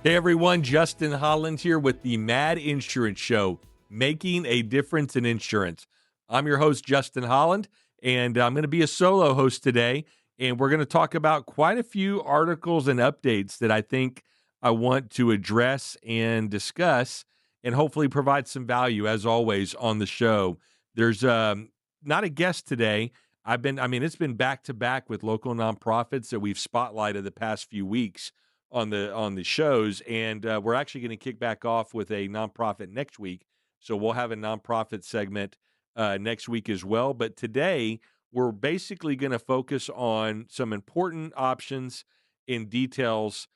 Hey everyone, Justin Holland here with the Mad Insurance Show, making a difference in insurance. I'm your host, Justin Holland, and I'm going to be a solo host today. And we're going to talk about quite a few articles and updates that I think I want to address and discuss and hopefully provide some value, as always, on the show. There's not a guest today. It's been back to back with local nonprofits that we've spotlighted the past few weeks on the shows, and we're actually going to kick back off with a nonprofit next week. So we'll have a nonprofit segment next week as well. But today we're basically going to focus on some important options and details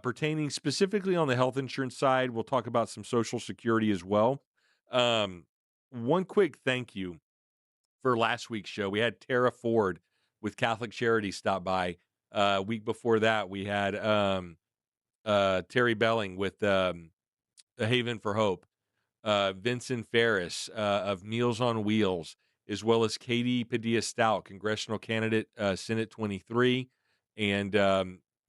pertaining specifically on the health insurance side. We'll talk about some Social Security as well. One quick thank you for last week's show. We had Tara Ford with Catholic Charities stop by. Week before that, we had Terry Belling with A Haven for Hope, Vincent Ferris of Meals on Wheels, as well as Katie Padilla Stout, congressional candidate, Senate 23, and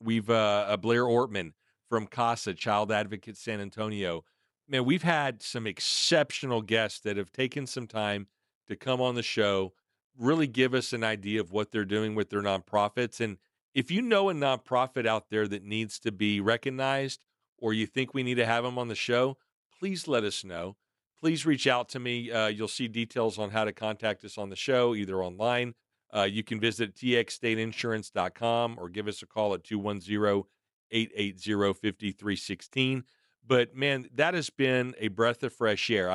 we've Blair Ortman from CASA, Child Advocate San Antonio. Man, we've had some exceptional guests that have taken some time to come on the show, really give us an idea of what they're doing with their nonprofits. And if you know a nonprofit out there that needs to be recognized, or you think we need to have them on the show, please let us know. Please reach out to me. You'll see details on how to contact us on the show, either online. You can visit txstateinsurance.com or give us a call at 210-880-5316. But man, that has been a breath of fresh air.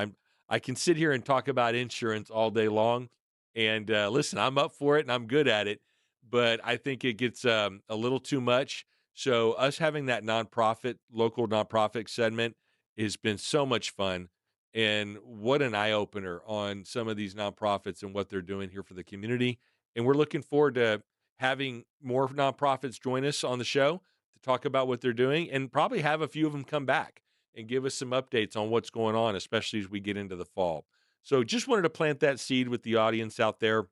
I can sit here and talk about insurance all day long. And listen, I'm up for it and I'm good at it, but I think it gets a little too much. So us having that local nonprofit segment has been so much fun. And what an eye opener on some of these nonprofits and what they're doing here for the community. And we're looking forward to having more nonprofits join us on the show to talk about what they're doing, and probably have a few of them come back and give us some updates on what's going on, especially as we get into the fall. So just wanted to plant that seed with the audience out there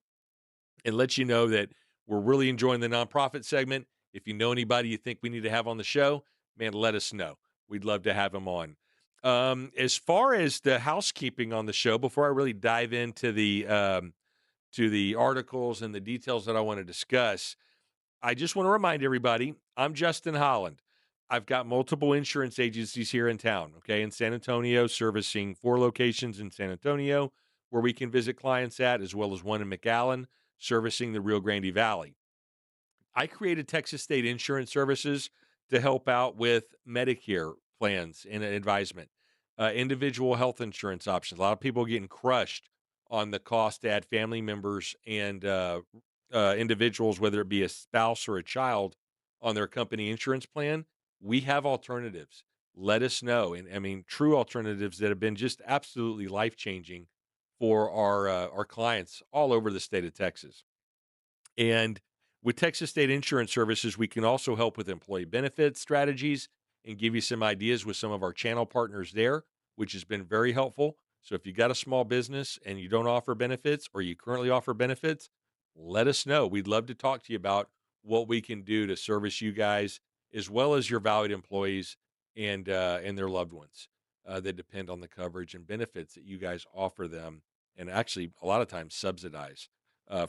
and let you know that we're really enjoying the nonprofit segment. If you know anybody you think we need to have on the show, man, let us know. We'd love to have them on. As far as the housekeeping on the show, before I really dive into the articles and the details that I want to discuss, I just want to remind everybody, I'm Justin Holland. I've got multiple insurance agencies here in town, okay, in San Antonio, servicing 4 locations in San Antonio where we can visit clients at, as well as one in McAllen, servicing the Rio Grande Valley. I created Texas State Insurance Services to help out with Medicare plans and advisement, individual health insurance options. A lot of people are getting crushed on the cost to add family members and individuals, whether it be a spouse or a child, on their company insurance plan. We have alternatives. Let us know. And I mean, true alternatives that have been just absolutely life changing for our clients all over the state of Texas. And with Texas State Insurance Services, we can also help with employee benefit strategies and give you some ideas with some of our channel partners there, which has been very helpful. So if you got a small business and you don't offer benefits, or you currently offer benefits, let us know. We'd love to talk to you about what we can do to service you guys, as well as your valued employees and their loved ones that depend on the coverage and benefits that you guys offer them, and actually a lot of times subsidize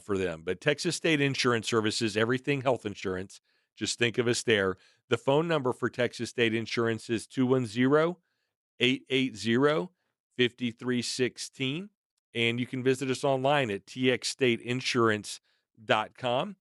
for them. But Texas State Insurance Services, everything health insurance. Just think of us there. The phone number for Texas State Insurance is 210-880-5316. And you can visit us online at txstateinsurance.com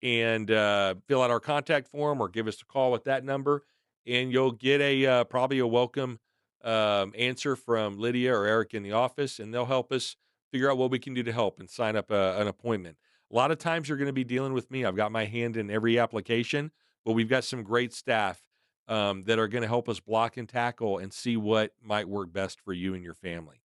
and fill out our contact form or give us a call with that number. And you'll get probably a welcome answer from Lydia or Eric in the office, and they'll help us figure out what we can do to help and sign up an appointment. A lot of times you're going to be dealing with me. I've got my hand in every application, but we've got some great staff that are going to help us block and tackle and see what might work best for you and your family.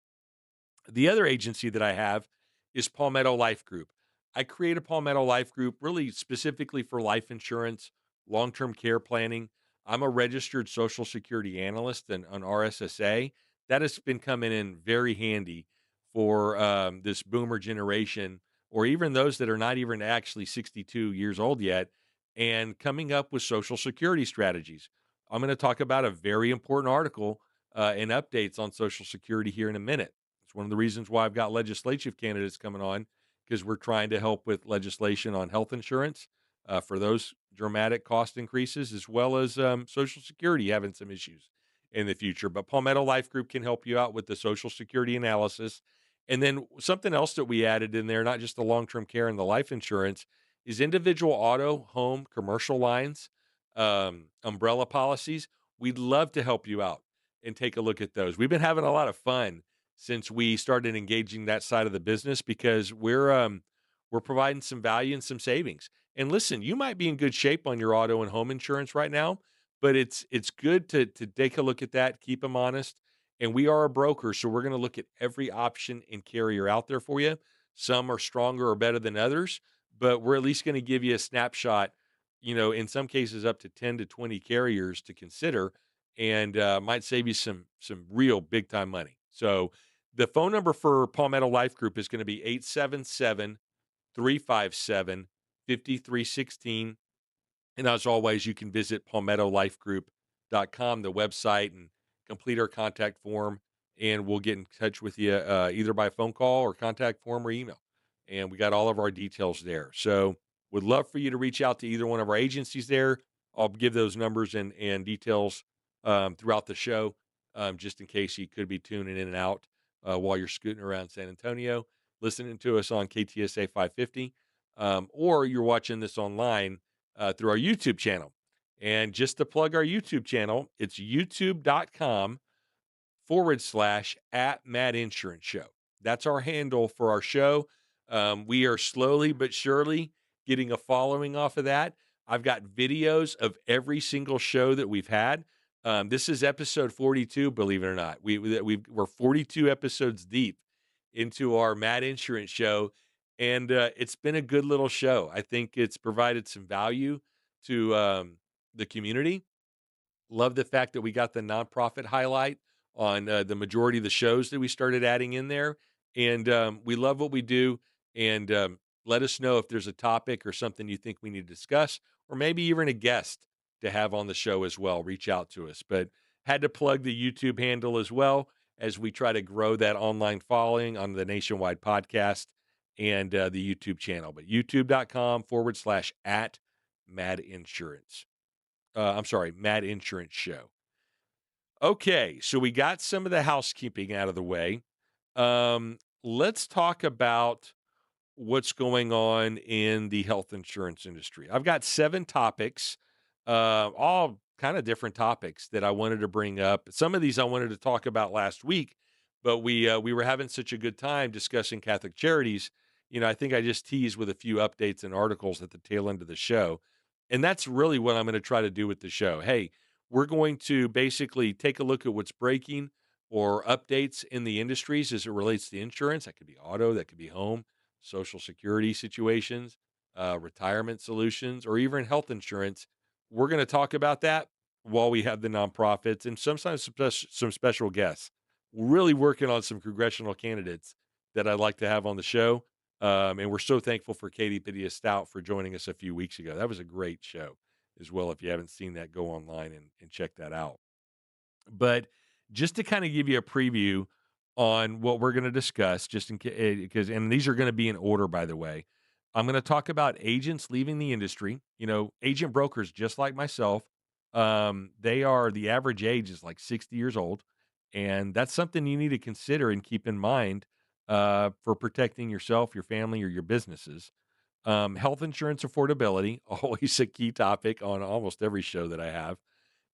The other agency that I have is Palmetto Life Group. I created Palmetto Life Group really specifically for life insurance, long-term care planning. I'm a registered Social Security analyst and an RSSA. That has been coming in very handy for this boomer generation, or even those that are not even actually 62 years old yet, and coming up with Social Security strategies. I'm going to talk about a very important article and updates on Social Security here in a minute. It's one of the reasons why I've got legislative candidates coming on because we're trying to help with legislation on health insurance for those dramatic cost increases, as well as Social Security having some issues in the future. But Palmetto Life Group can help you out with the Social Security analysis. And then something else that we added in there, not just the long term care and the life insurance, is individual auto, home, commercial lines, umbrella policies. We'd love to help you out and take a look at those. We've been having a lot of fun since we started engaging that side of the business because we're providing some value and some savings. And listen, you might be in good shape on your auto and home insurance right now, but it's good to take a look at that, keep them honest. And we are a broker, so we're going to look at every option and carrier out there for you. Some are stronger or better than others, but we're at least going to give you a snapshot, in some cases up to 10 to 20 carriers to consider and might save you some real big time money. So the phone number for Palmetto Life Group is going to be 877-357-5316. And as always, you can visit palmettolifegroup.com, the website, and complete our contact form. And we'll get in touch with you either by phone call or contact form or email. And we got all of our details there. So would love for you to reach out to either one of our agencies there. I'll give those numbers and details throughout the show, just in case you could be tuning in and out while you're scooting around San Antonio, listening to us on KTSA 550, or you're watching this online through our YouTube channel. And just to plug our YouTube channel, it's youtube.com/ at Mad Insurance Show. That's our handle for our show. We are slowly but surely getting a following off of that. I've got videos of every single show that we've had. This is episode 42, believe it or not. We're 42 episodes deep into our Mad Insurance Show, and it's been a good little show. I think it's provided some value to the community. Love the fact that we got the nonprofit highlight on the majority of the shows that we started adding in there. And we love what we do. And let us know if there's a topic or something you think we need to discuss, or maybe even a guest to have on the show as well. Reach out to us. But had to plug the YouTube handle as well as we try to grow that online following on the Nationwide podcast and the YouTube channel. But youtube.com/ at Mad Insurance. I'm sorry, Mad Insurance Show. Okay, so we got some of the housekeeping out of the way. Let's talk about what's going on in the health insurance industry. I've got 7 topics, all kind of different topics that I wanted to bring up. Some of these I wanted to talk about last week, but we were having such a good time discussing Catholic Charities. I think I just teased with a few updates and articles at the tail end of the show. And that's really what I'm going to try to do with the show. Hey, we're going to basically take a look at what's breaking or updates in the industries as it relates to insurance. That could be auto, that could be home, Social Security situations, retirement solutions, or even health insurance. We're going to talk about that while we have the nonprofits and sometimes some special guests. We're really working on some congressional candidates that I'd like to have on the show. And we're so thankful for Katie Padilla Stout for joining us a few weeks ago. That was a great show as well. If you haven't seen that, go online and check that out. But just to kind of give you a preview on what we're going to discuss, just in case, because, and these are going to be in order, by the way, I'm going to talk about agents leaving the industry, agent brokers, just like myself. The average age is like 60 years old. And that's something you need to consider and keep in mind for protecting yourself, your family, or your businesses. Health insurance affordability, always a key topic on almost every show that I have.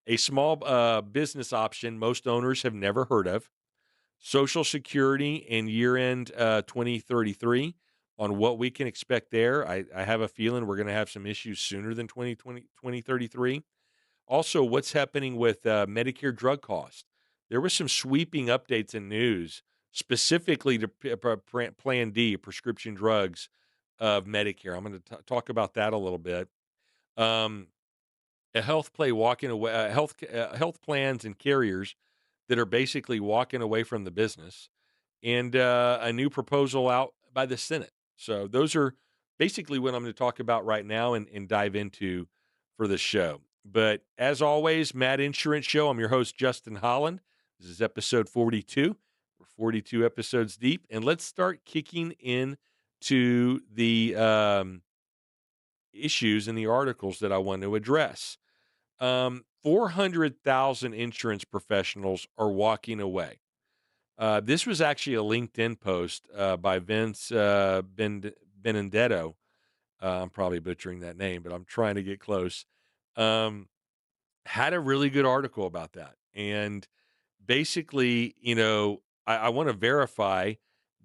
A small business option most owners have never heard of. Social Security and year end 2033 on what we can expect there. I have a feeling we're going to have some issues sooner than 2033. Also, what's happening with Medicare drug costs? There was some sweeping updates in news specifically to Plan D, prescription drugs of Medicare. I'm going to talk about that a little bit. Um, a health play walking away, health plans and carriers that are basically walking away from the business, and a new proposal out by the Senate. So those are basically what I'm going to talk about right now and dive into for the show. But as always, Mad Insurance Show. I'm your host, Justin Holland. This is episode 42. We're 42 episodes deep, and let's start kicking in to the issues and the articles that I want to address. 400,000 insurance professionals are walking away. This was actually a LinkedIn post by Vince Benedetto. I'm probably butchering that name, but I'm trying to get close. Um, had a really good article about that. And basically, I want to verify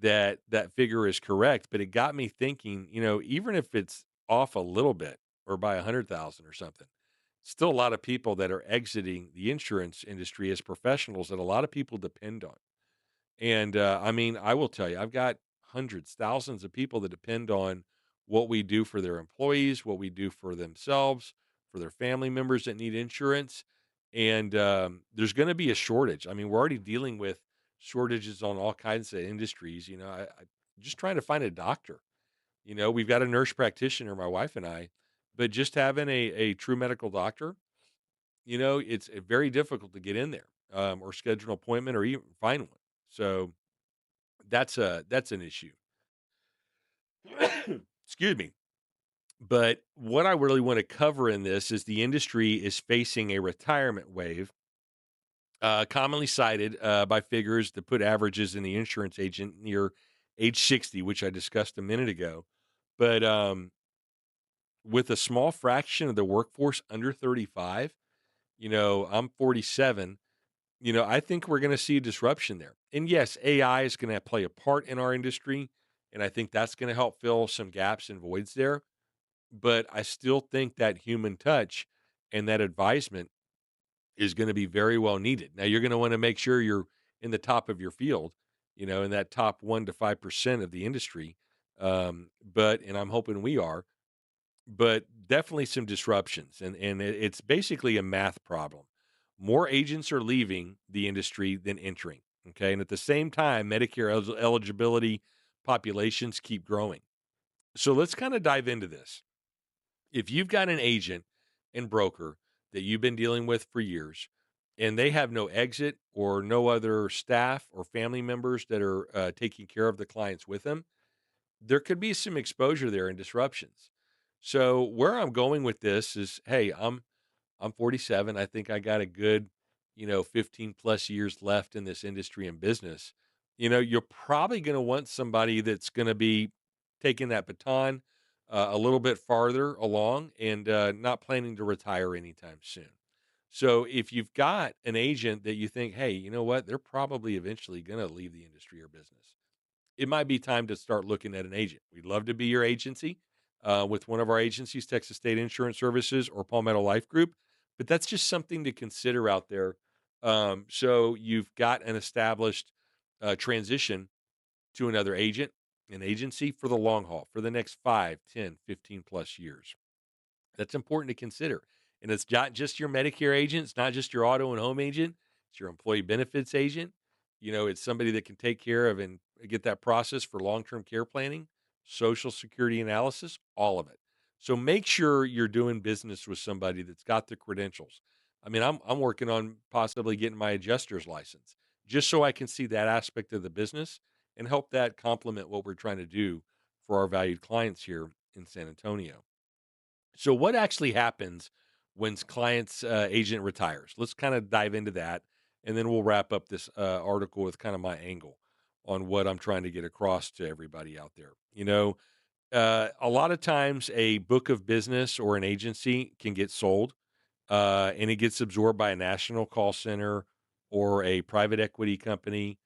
that that figure is correct, but it got me thinking, even if it's off a little bit or by 100,000 or something, still a lot of people that are exiting the insurance industry as professionals that a lot of people depend on. And, I mean, I will tell you, I've got hundreds, thousands of people that depend on what we do for their employees, what we do for themselves, for their family members that need insurance. And there's going to be a shortage. I mean, we're already dealing with shortages on all kinds of industries. I just trying to find a doctor. We've got a nurse practitioner, my wife and I, but just having a true medical doctor, it's very difficult to get in there or schedule an appointment or even find one. So that's an issue. Excuse me. But what I really want to cover in this is the industry is facing a retirement wave, commonly cited by figures that put averages in the insurance agent near age 60, which I discussed a minute ago. But with a small fraction of the workforce under 35, I'm 47. I think we're going to see a disruption there. And yes, AI is going to play a part in our industry. And I think that's going to help fill some gaps and voids there. But I still think that human touch and that advisement is going to be very well needed. Now, you're going to want to make sure you're in the top of your field, in that top 1 to 5% of the industry. And I'm hoping we are, but definitely some disruptions, and it's basically a math problem. More agents are leaving the industry than entering, okay? And at the same time, Medicare eligibility populations keep growing. So let's kinda dive into this. If you've got an agent and broker that you've been dealing with for years, and they have no exit or no other staff or family members that are, taking care of the clients with them, there could be some exposure there and disruptions. So where I'm going with this is, hey, I'm 47. I think I got a good, 15 plus years left in this industry and business. You're probably going to want somebody that's going to be taking that baton a little bit farther along and not planning to retire anytime soon. So if you've got an agent that you think, hey, you know what, they're probably eventually going to leave the industry or business, it might be time to start looking at an agent. We'd love to be your agency with one of our agencies, Texas State Insurance Services or Palmetto Life Group. But that's just something to consider out there. So you've got an established transition to another agent, an agency for the long haul, for the next 5, 10, 15 plus years. That's important to consider. And it's not just your Medicare agent, it's not just your auto and home agent, it's your employee benefits agent. It's somebody that can take care of and get that process for long-term care planning, social security analysis, all of it. So make sure you're doing business with somebody that's got the credentials. I mean, I'm working on possibly getting my adjuster's license just so I can see that aspect of the business and help that complement what we're trying to do for our valued clients here in San Antonio. So, what actually happens when client's agent retires? Let's kind of dive into that, and then we'll wrap up this article with kind of my angle on what I'm trying to get across to everybody out there. A lot of times a book of business or an agency can get sold and it gets absorbed by a national call center or a private equity company,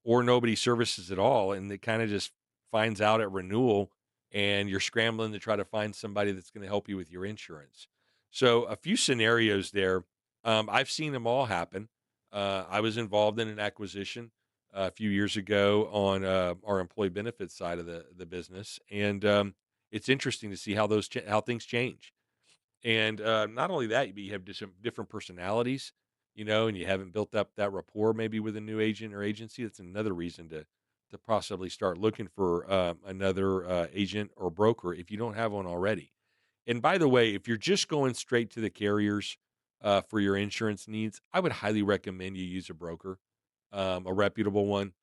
or nobody services at all, and it kind of just finds out at renewal, and you're scrambling to try to find somebody that's going to help you with your insurance. So, a few scenarios there. I've seen them all happen. I was involved in an acquisition a few years ago on our employee benefits side of the business, and it's interesting to see how how things change. And, not only that, but you have just some different personalities, and you haven't built up that rapport maybe with a new agent or agency. That's another reason to possibly start looking for, another, agent or broker if you don't have one already. And by the way, if you're just going straight to the carriers for your insurance needs, I would highly recommend you use a broker, a reputable one.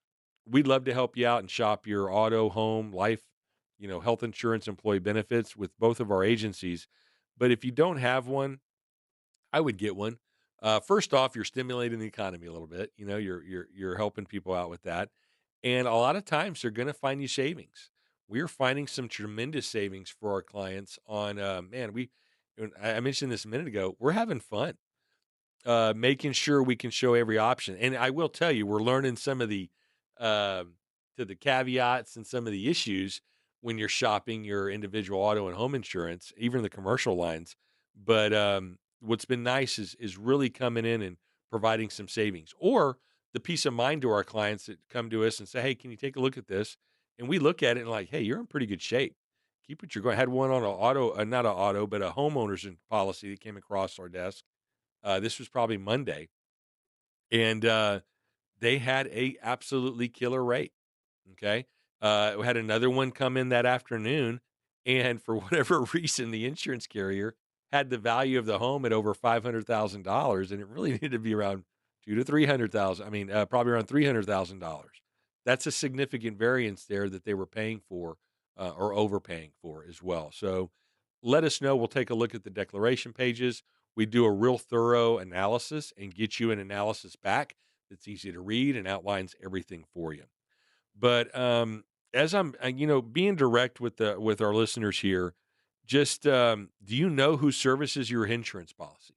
We'd love to help you out and shop your auto, home, life, health insurance, employee benefits with both of our agencies. But if you don't have one, I would get one. First off, you're stimulating the economy a little bit. You're helping people out with that, and a lot of times they're going to find you savings. We're finding some tremendous savings for our clients on man. And I mentioned this a minute ago. We're having fun making sure we can show every option. And I will tell you, we're learning some of the um, the caveats and some of the issues when you're shopping your individual auto and home insurance, even the commercial lines. But what's been nice is really coming in and providing some savings or the peace of mind to our clients that come to us and say, "Hey, can you take a look at this?" And we look at it and like, "Hey, you're in pretty good shape. Keep what you're going." I had one on an auto, not an auto, but a homeowner's policy that came across our desk. This was probably Monday, and they had a absolutely killer rate. Okay. We had another one come in that afternoon, and for whatever reason, the insurance carrier had the value of the home at over $500,000, and it really needed to be around 2 to 300,000. I mean, probably around $300,000. That's a significant variance there that they were paying for or overpaying for as well. So let us know. We'll take a look at the declaration pages. We do a real thorough analysis and get you an analysis back that's easy to read and outlines everything for you. But as I'm, being direct with the with our listeners here, just do you know who services your insurance policy?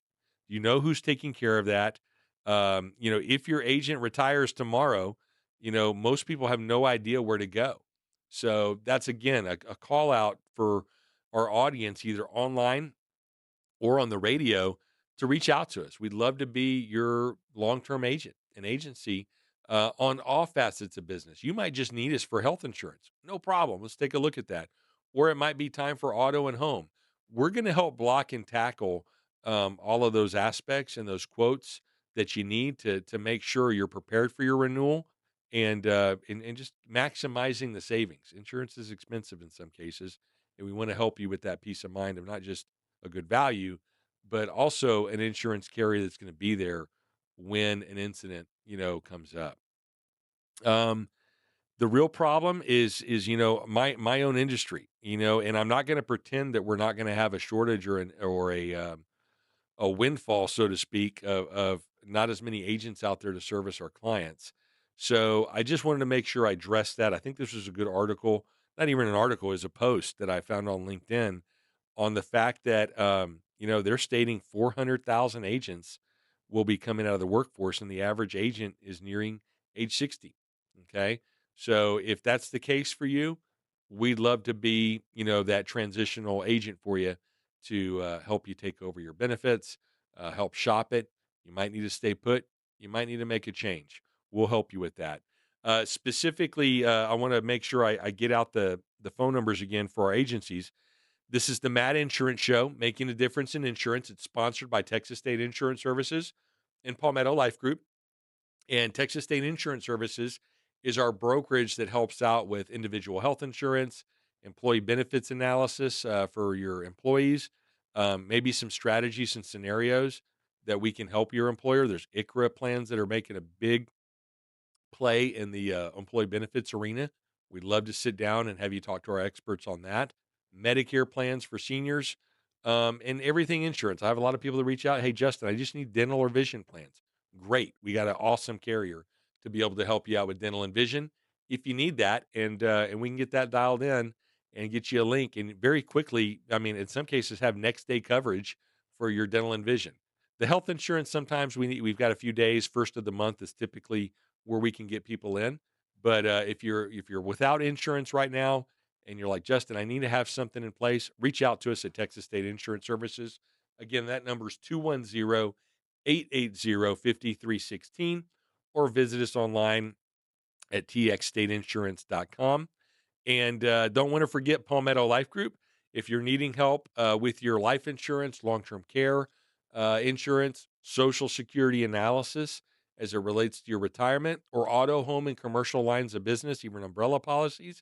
Do you know who's taking care of that? If your agent retires tomorrow, most people have no idea where to go. So that's again a call out for our audience, either online or on the radio, to reach out to us. We'd love to be your long-term agent and agency on all facets of business. You might just need us for health insurance. No problem. Let's take a look at that. Or it might be time for auto and home. We're going to help block and tackle all of those aspects and those quotes that you need to make sure you're prepared for your renewal and just maximizing the savings. Insurance is expensive in some cases, and we want to help you with that peace of mind of not just a good value, but also an insurance carrier that's going to be there when an incident, comes up. Um, the real problem is my own industry, and I'm not going to pretend that we're not going to have a shortage or a windfall, so to speak, of not as many agents out there to service our clients. So I just wanted to make sure I addressed that. I think this was a good article, not even an article, is a post that I found on LinkedIn on the fact that, they're stating 400,000 agents will be coming out of the workforce, and the average agent is nearing age 60. Okay. So if that's the case for you, we'd love to be, that transitional agent for you to help you take over your benefits, help shop it. You might need to stay put. You might need to make a change. We'll help you with that. Specifically, I want to make sure I get out the phone numbers again for our agencies. This is the Mad Insurance Show, making a difference in insurance. It's sponsored by Texas State Insurance Services and Palmetto Life Group. And Texas State Insurance Services is our brokerage that helps out with individual health insurance, employee benefits analysis for your employees, maybe some strategies and scenarios that we can help your employer. There's ICHRA plans that are making a big play in the employee benefits arena. We'd love to sit down and have you talk to our experts on that. Medicare plans for seniors, and everything insurance. I have a lot of people that reach out. Hey, Justin, I just need dental or vision plans. Great. We got an awesome carrier to be able to help you out with dental and vision if you need that. And we can get that dialed in and get you a link. And very quickly, I mean, in some cases, have next day coverage for your dental and vision. The health insurance, sometimes we've got a few days. First of the month is typically where we can get people in. But if you're without insurance right now and you're like, Justin, I need to have something in place, reach out to us at Texas State Insurance Services. Again, that number is 210-880-5316, or visit us online at txstateinsurance.com. And don't want to forget Palmetto Life Group. If you're needing help with your life insurance, long term care insurance, social security analysis as it relates to your retirement, or auto, home, and commercial lines of business, even umbrella policies,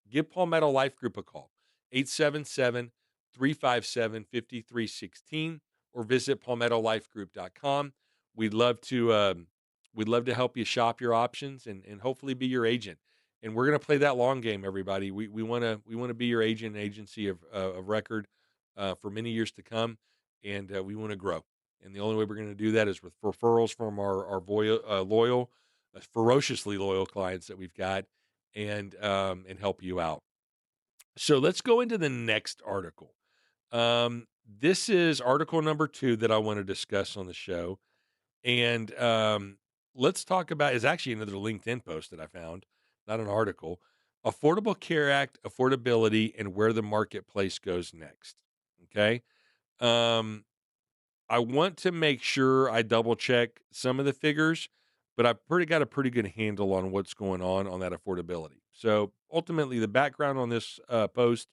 give Palmetto Life Group a call. 877 357-5316 or visit palmettolifegroup.com. We'd love to we'd love to help you shop your options and hopefully be your agent. And we're going to play that long game, everybody. We want to be your agent and agency of record for many years to come, and we want to grow. And the only way we're going to do that is with referrals from our loyal, ferociously loyal clients that we've got, and help you out. So let's go into the next article. This is article number 2 that I want to discuss on the show, and let's talk about is actually another LinkedIn post that I found, not an article. Affordable Care Act, affordability, and where the marketplace goes next. Okay. Um, I want to make sure I double check some of the figures, but I've pretty got a pretty good handle on what's going on that affordability. So ultimately, the background on this post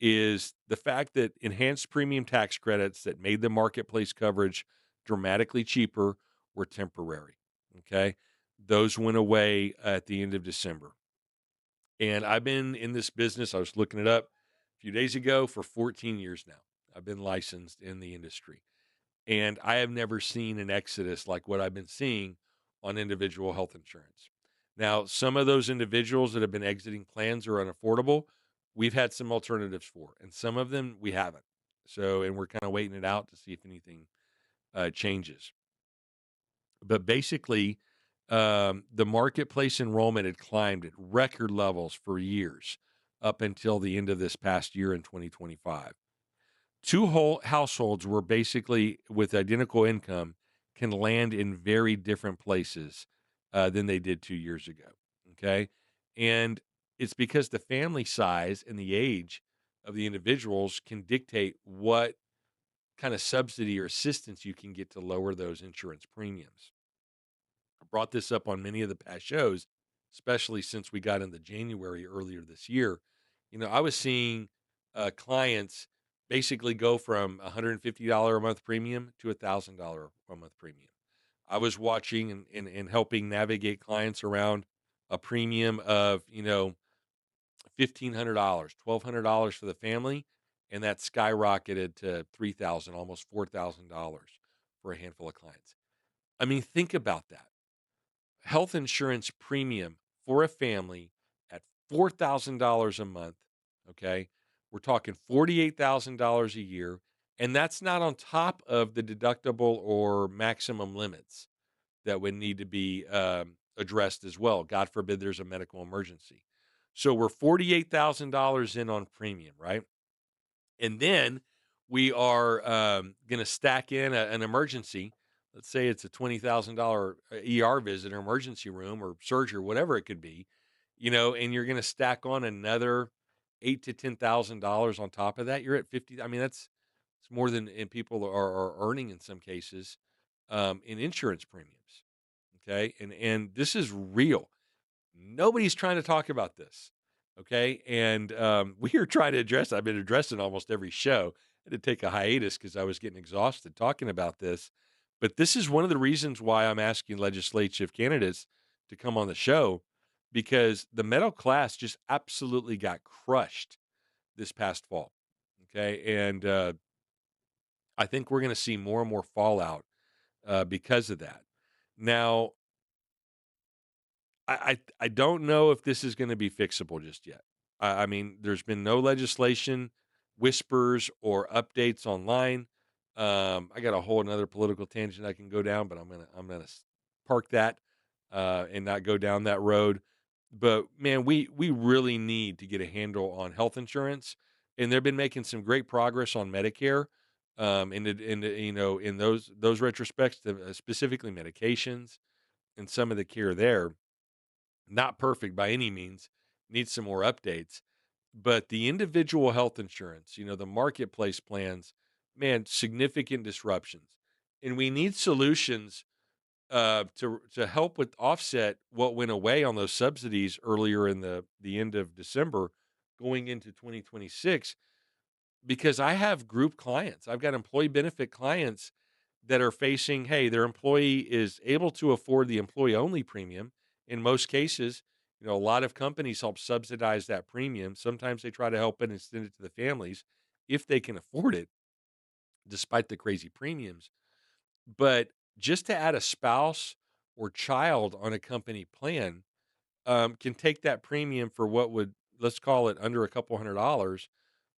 is the fact that enhanced premium tax credits that made the marketplace coverage dramatically cheaper were temporary. Okay. Those went away at the end of December. And I've been in this business, I was looking it up a few days ago, for 14 years now. I've been licensed in the industry. And I have never seen an exodus like what I've been seeing on individual health insurance. Now, some of those individuals that have been exiting plans are unaffordable. We've had some alternatives for, and some of them we haven't. So, and we're kind of waiting it out to see if anything changes. But basically, the marketplace enrollment had climbed at record levels for years up until the end of this past year in 2025. Two whole households were basically with identical income can land in very different places than they did 2 years ago. Okay. And it's because the family size and the age of the individuals can dictate what kind of subsidy or assistance you can get to lower those insurance premiums. I brought this up on many of the past shows, especially since we got into January earlier this year. I was seeing clients basically go from $150 a month premium to $1,000 a month premium. I was watching and helping navigate clients around a premium of, $1,500, $1,200 for the family. And that skyrocketed to 3,000, almost $4,000 for a handful of clients. I mean, think about that health insurance premium for a family at $4,000 a month. Okay. We're talking $48,000 a year. And that's not on top of the deductible or maximum limits that would need to be addressed as well. God forbid there's a medical emergency. So we're $48,000 in on premium, right? And then we are going to stack in an emergency. Let's say it's a $20,000 ER visit or emergency room or surgery, whatever it could be, and you're going to stack on another $8,000 to $10,000 on top of that. You're at 50. I mean, it's more than and people are earning in some cases in insurance premiums. Okay, and this is real. Nobody's trying to talk about this. Okay. And we are trying to address, I've been addressing almost every show. I had to take a hiatus because I was getting exhausted talking about this. But this is one of the reasons why I'm asking legislative candidates to come on the show because the middle class just absolutely got crushed this past fall. Okay. And I think we're going to see more and more fallout because of that. Now, I don't know if this is gonna be fixable just yet. I mean, there's been no legislation, whispers, or updates online. I got a whole another political tangent I can go down, but I'm gonna park that and not go down that road. But man, we really need to get a handle on health insurance, and they've been making some great progress on Medicare. In those retrospects, specifically medications and some of the care there not perfect by any means, needs some more updates. But the individual health insurance, the marketplace plans, man, significant disruptions. And we need solutions to help with offset what went away on those subsidies earlier in the end of December going into 2026 because I have group clients. I've got employee benefit clients that are facing, hey, their employee is able to afford the employee only premium. In most cases, a lot of companies help subsidize that premium. Sometimes they try to help it and extend it to the families. if they can afford it, despite the crazy premiums. But just to add a spouse or child on a company plan can take that premium for what would, let's call it, under a couple $100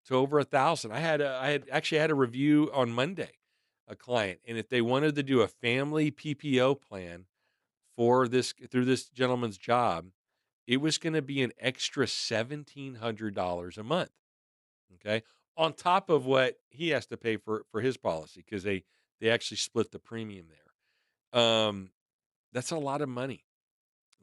to over 1,000. I had actually had a review on Monday, a client, and if they wanted to do a family PPO plan for this through this gentleman's job, it was going to be an extra $1,700 a month. Okay, on top of what he has to pay for his policy because they actually split the premium there. That's a lot of money.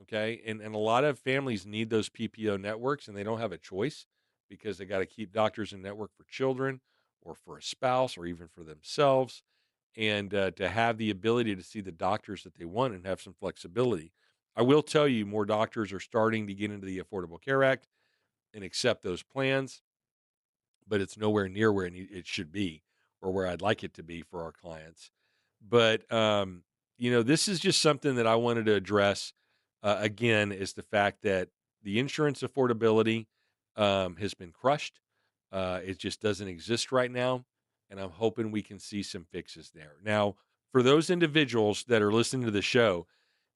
Okay. And a lot of families need those PPO networks and they don't have a choice because they got to keep doctors in network for children or for a spouse or even for themselves. And to have the ability to see the doctors that they want and have some flexibility. I will tell you, more doctors are starting to get into the Affordable Care Act and accept those plans, but it's nowhere near where it should be or where I'd like it to be for our clients. But, this is just something that I wanted to address again is the fact that the insurance affordability has been crushed. It just doesn't exist right now. And I'm hoping we can see some fixes there. Now, for those individuals that are listening to the show,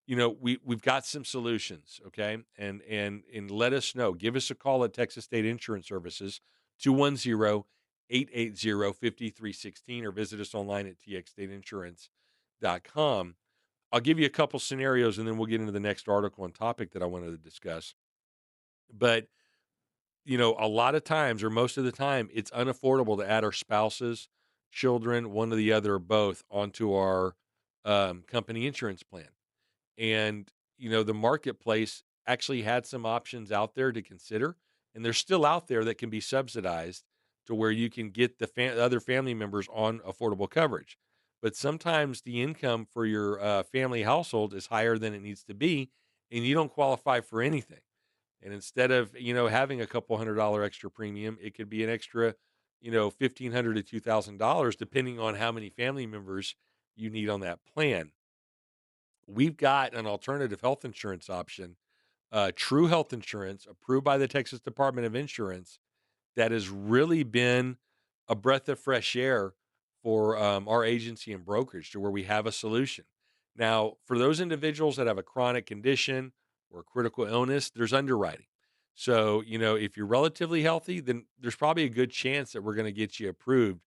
we've got some solutions, okay? And let us know. Give us a call at Texas State Insurance Services 210-880-5316 or visit us online at txstateinsurance.com. I'll give you a couple scenarios and then we'll get into the next article and topic that I wanted to discuss. But, a lot of times or most of the time it's unaffordable to add our spouses, children, one or the other or both onto our company insurance plan. And, the marketplace actually had some options out there to consider, and they're still out there that can be subsidized to where you can get the other family members on affordable coverage. But sometimes the income for your family household is higher than it needs to be, and you don't qualify for anything. And instead of, having a couple $100 extra premium, it could be an extra, 1,500 to $2,000, depending on how many family members you need on that plan. We've got an alternative health insurance option, True Health Insurance, approved by the Texas Department of Insurance, that has really been a breath of fresh air for our agency and brokerage to where we have a solution. Now, for those individuals that have a chronic condition or a critical illness, there's underwriting. So, if you're relatively healthy, then there's probably a good chance that we're going to get you approved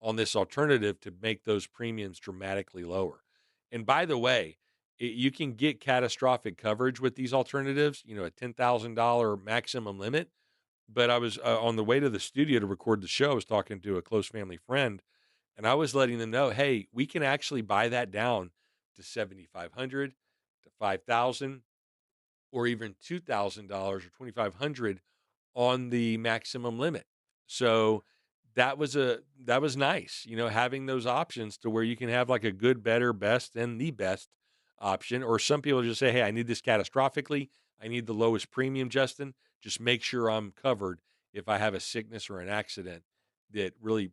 on this alternative to make those premiums dramatically lower. And by the way, you can get catastrophic coverage with these alternatives, a $10,000 maximum limit. But I was on the way to the studio to record the show. I was talking to a close family friend, and I was letting them know, hey, we can actually buy that down to 7,500 to 5,000 or even $2,000 or 2,500 on the maximum limit. So that was nice, having those options to where you can have like a good, better, best, and the best option. Or some people just say, hey, I need this catastrophically. I need the lowest premium, Justin. Just make sure I'm covered if I have a sickness or an accident that really,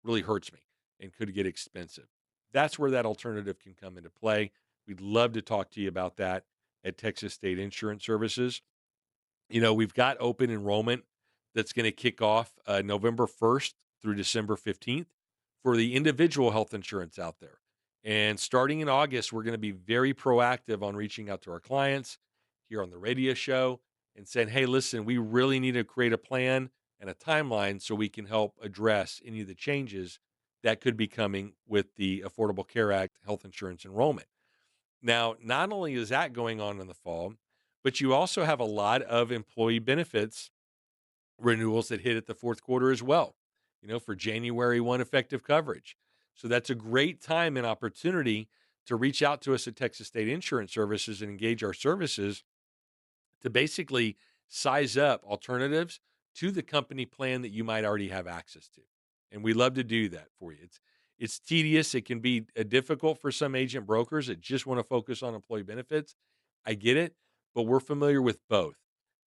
really hurts me and could get expensive. That's where that alternative can come into play. We'd love to talk to you about that at Texas State Insurance Services. We've got open enrollment that's going to kick off November 1st through December 15th for the individual health insurance out there. And starting in August, we're going to be very proactive on reaching out to our clients here on the radio show and saying, hey, listen, we really need to create a plan and a timeline so we can help address any of the changes that could be coming with the Affordable Care Act health insurance enrollment. Now, not only is that going on in the fall, but you also have a lot of employee benefits renewals that hit at the fourth quarter as well, for January 1 effective coverage. So that's a great time and opportunity to reach out to us at Texas State Insurance Services and engage our services to basically size up alternatives to the company plan that you might already have access to. And we love to do that for you. It's tedious. It can be difficult for some agent brokers that just want to focus on employee benefits. I get it, but we're familiar with both.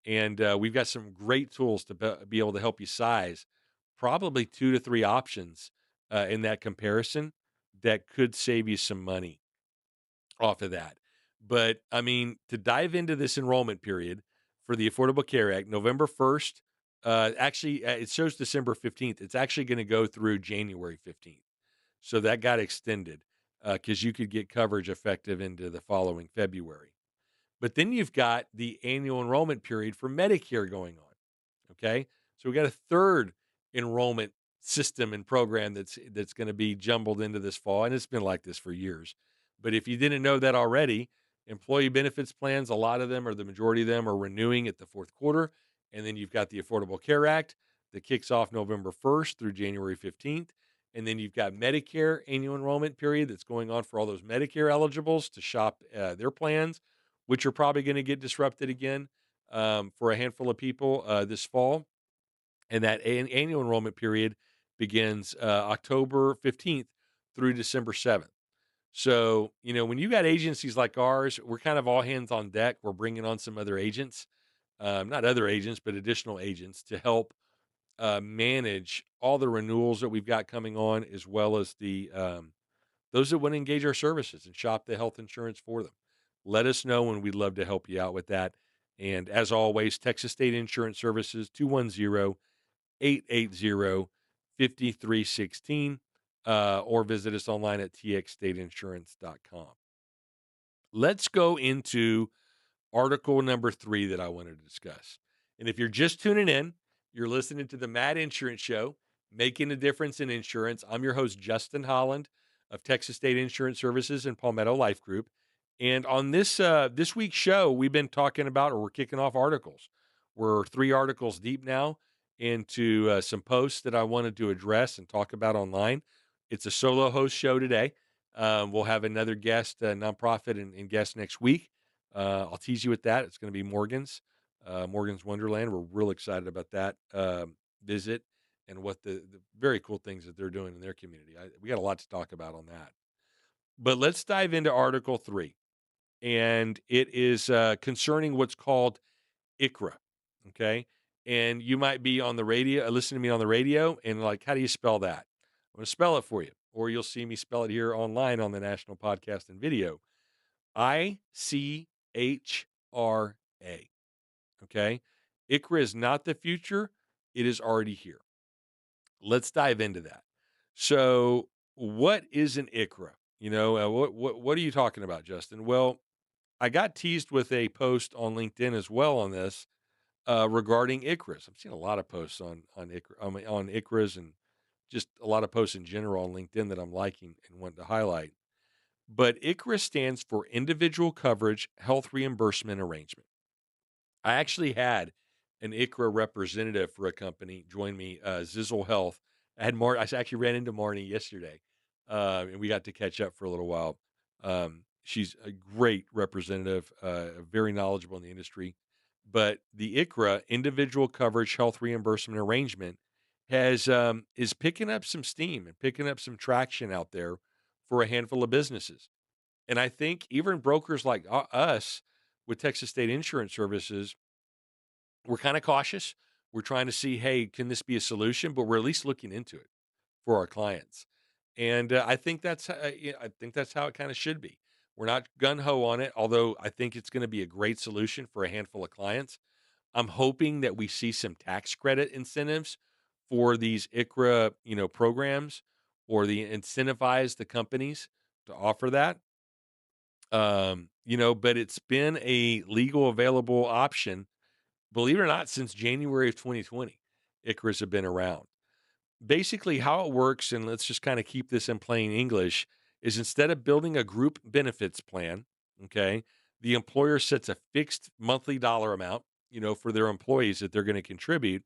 And we've got some great tools to be able to help you size probably 2 to 3 options in that comparison that could save you some money off of that. But I mean, to dive into this enrollment period for the Affordable Care Act, November 1st Actually, it shows December 15th. It's actually going to go through January 15th. So that got extended because you could get coverage effective into the following February. But then you've got the annual enrollment period for Medicare going on. Okay. So we got a third enrollment system and program that's going to be jumbled into this fall. And it's been like this for years. But if you didn't know that already, employee benefits plans, a lot of them or the majority of them are renewing at the fourth quarter. And then you've got the Affordable Care Act that kicks off November 1st through January 15th. And then you've got Medicare annual enrollment period that's going on for all those Medicare eligibles to shop their plans, which are probably going to get disrupted again for a handful of people this fall. And that annual enrollment period begins October 15th through December 7th. So, when you got agencies like ours, we're kind of all hands on deck. We're bringing on some other agents, not other agents, but additional agents to help manage all the renewals that we've got coming on, as well as the those that want to engage our services and shop the health insurance for them. Let us know, and we'd love to help you out with that. And as always, Texas State Insurance Services, 210-880-5316, or visit us online at txstateinsurance.com. Let's go into article number 3 that I wanted to discuss. And if you're just tuning in, you're listening to the Mad Insurance Show, Making a Difference in Insurance. I'm your host, Justin Holland of Texas State Insurance Services and Palmetto Life Group. And on this week's show, we've been talking about, or we're kicking off articles. We're 3 articles deep now into some posts that I wanted to address and talk about online. It's a solo host show today. We'll have another guest, nonprofit and guest next week. I'll tease you with that. It's going to be Morgan's Wonderland. We're real excited about that visit and what the very cool things that they're doing in their community. We got a lot to talk about on that. But let's dive into Article 3. And it is concerning what's called ICHRA. Okay. And you might be on the radio, listening to me on the radio, and like, how do you spell that? I'm going to spell it for you, or you'll see me spell it here online on the National Podcast and Video. ICHRA. Okay. ICHRA is not the future, it is already here. Let's dive into that. So, what is an ICHRA? What are you talking about, Justin? Well, I got teased with a post on LinkedIn as well on this regarding ICHRAs. I'm seeing a lot of posts on ICHRA, on ICHRAs, and just a lot of posts in general on LinkedIn that I'm liking and want to highlight. But ICHRA stands for Individual Coverage Health Reimbursement Arrangement. I actually had an ICHRA representative for a company join me, Zizzle Health. I actually ran into Marnie yesterday, and we got to catch up for a little while. She's a great representative, very knowledgeable in the industry. But the ICHRA, Individual Coverage Health Reimbursement Arrangement, is picking up some steam and picking up some traction out there for a handful of businesses. And I think even brokers like us with Texas State Insurance Services, we're kind of cautious. We're trying to see, hey, can this be a solution? But we're at least looking into it for our clients. And I think that's how it kind of should be. We're not gun ho on it, although I think it's going to be a great solution for a handful of clients. I'm hoping that we see some tax credit incentives for these ICHRA, programs, or the incentivize the companies to offer that. But it's been a legal available option, believe it or not, since January of 2020. ICHRAs have been around. Basically, how it works, and let's just kind of keep this in plain English, is instead of building a group benefits plan, okay, the employer sets a fixed monthly dollar amount, for their employees that they're going to contribute,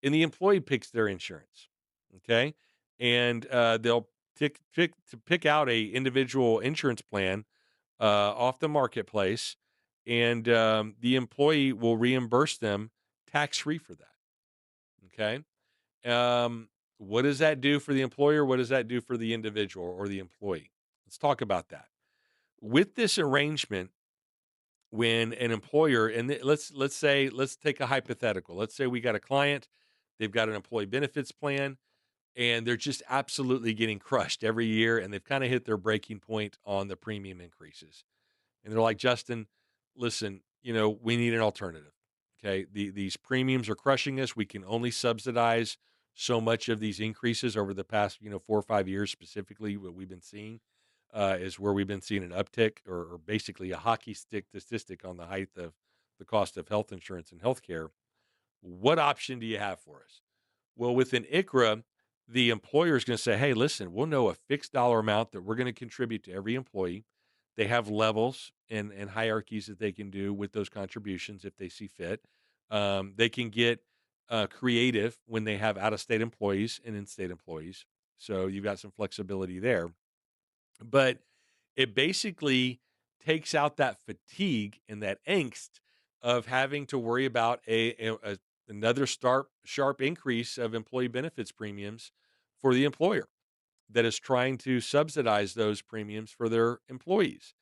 and the employee picks their insurance, okay, and they'll pick out a individual insurance plan off the marketplace, and the employee will reimburse them tax free for that. Okay. What does that do for the employer? What does that do for the individual or the employee? Let's talk about that. With this arrangement, when an employer, and let's take a hypothetical. Let's say we got a client, they've got an employee benefits plan, and they're just absolutely getting crushed every year, and they've kind of hit their breaking point on the premium increases. And they're like, Justin, listen, we need an alternative. Okay, these premiums are crushing us. We can only subsidize so much of these increases over the past, 4 or 5 years specifically. What we've been seeing is where we've been seeing an uptick, or basically a hockey stick statistic on the height of the cost of health insurance and healthcare. What option do you have for us? Well, within ICHRA, the employer is going to say, hey, listen, we'll know a fixed dollar amount that we're going to contribute to every employee. They have levels and hierarchies that they can do with those contributions if they see fit. They can get creative when they have out of state employees and in state employees. So you've got some flexibility there. But it basically takes out that fatigue and that angst of having to worry about another sharp increase of employee benefits premiums for the employer that is trying to subsidize those premiums for their employees.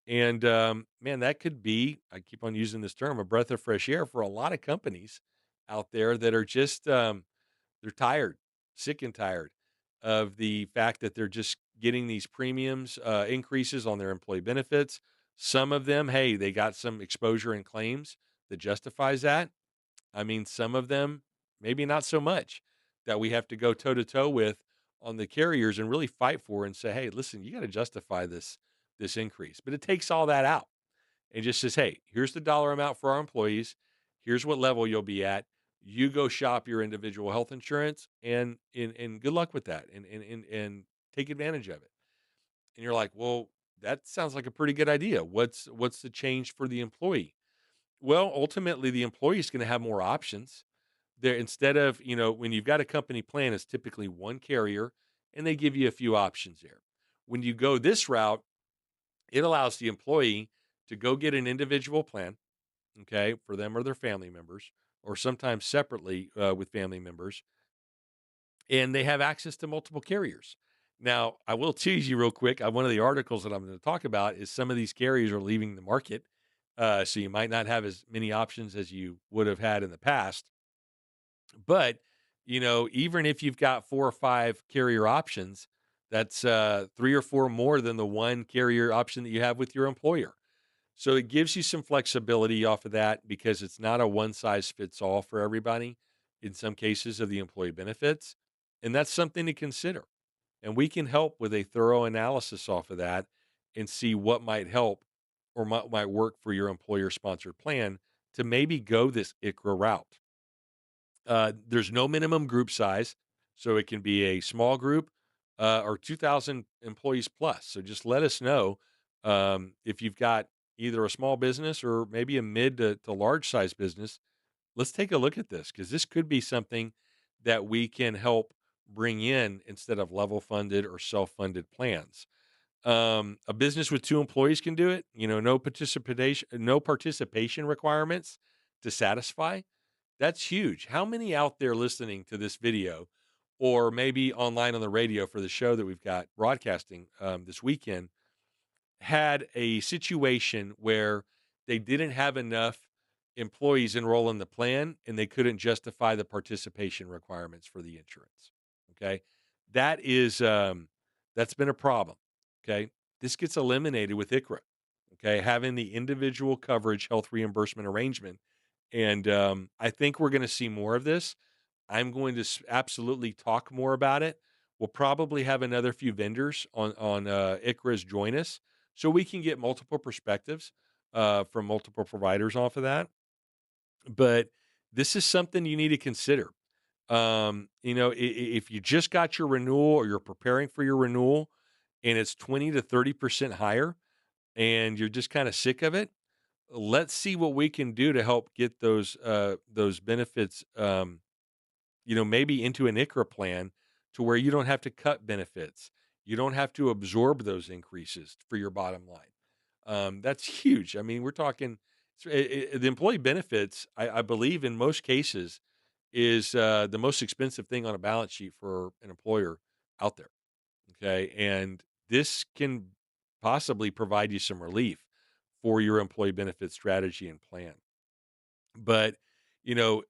And man, that could be, I keep on using this term, a breath of fresh air for a lot of companies out there that are just they're tired, sick and tired of the fact that they're just getting these premiums increases on their employee benefits. Some of them, hey, they got some exposure and claims that justifies that. I mean, some of them, maybe not so much, that we have to go toe to toe with on the carriers and really fight for and say, hey, listen, you got to justify this increase. But it takes all that out and just says, hey, here's the dollar amount for our employees. Here's what level you'll be at. You go shop your individual health insurance and good luck with that and take advantage of it. And you're like, well, that sounds like a pretty good idea. What's the change for the employee? Well, ultimately the employee is going to have more options. There, instead of, when you've got a company plan, it's typically one carrier and they give you a few options there. When you go this route, it allows the employee to go get an individual plan, okay, for them or their family members, or sometimes separately with family members, and they have access to multiple carriers. Now, I will tease you real quick. One of the articles that I'm going to talk about is some of these carriers are leaving the market, so you might not have as many options as you would have had in the past. But even if you've got 4 or 5 carrier options, that's 3 or 4 more than the one carrier option that you have with your employer. So it gives you some flexibility off of that because it's not a one size fits all for everybody in some cases of the employee benefits. And that's something to consider. And we can help with a thorough analysis off of that and see what might help or might work for your employer sponsored plan to maybe go this ICHRA route. There's no minimum group size, so it can be a small group or 2,000 employees plus. So just let us know if you've got either a small business or maybe a mid to large size business. Let's take a look at this because this could be something that we can help bring in instead of level funded or self funded plans. A business with 2 employees can do it. No participation requirements to satisfy. That's huge. How many out there listening to this video or maybe online on the radio for the show that we've got broadcasting this weekend had a situation where they didn't have enough employees enroll in the plan and they couldn't justify the participation requirements for the insurance? Okay. That is, that's been a problem. Okay. This gets eliminated with ICHRA. Okay. Having the individual coverage health reimbursement arrangement. And I think we're going to see more of this. I'm going to absolutely talk more about it. We'll probably have another few vendors on ICHRA's join us, so we can get multiple perspectives from multiple providers off of that. But this is something you need to consider. If you just got your renewal or you're preparing for your renewal, and it's 20 to 30% higher, and you're just kind of sick of it, let's see what we can do to help get those benefits, maybe into an ICHRA plan to where you don't have to cut benefits. You don't have to absorb those increases for your bottom line. That's huge. I mean, we're talking the employee benefits. I believe in most cases is the most expensive thing on a balance sheet for an employer out there. Okay, and this can possibly provide you some relief for your employee benefit strategy and plan. But, you know,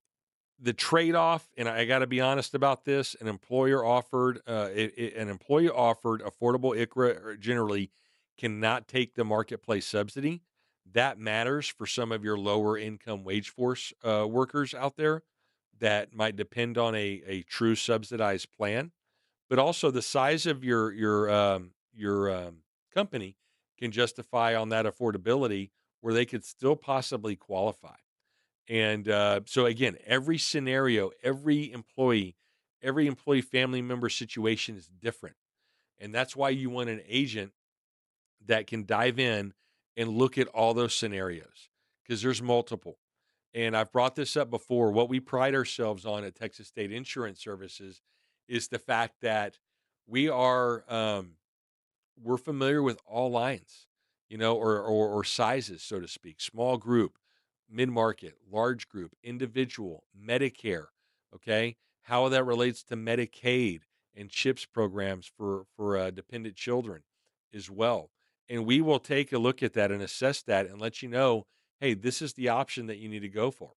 the trade-off, and I got to be honest about this, an employee offered affordable ICHRA or generally cannot take the marketplace subsidy. That matters for some of your lower income wage force workers out there that might depend on a true subsidized plan, but also the size of your company can justify on that affordability where they could still possibly qualify. And so again, every employee family member situation is different, and that's why you want an agent that can dive in and look at all those scenarios because there's multiple. And I've brought this up before. What we pride ourselves on at Texas State Insurance Services is the fact that we are we're familiar with all lines, or sizes, so to speak. Small group, mid market, large group, individual, Medicare. Okay, how that relates to Medicaid and CHIPS programs for dependent children as well. And we will take a look at that and assess that and let you know, hey, this is the option that you need to go for.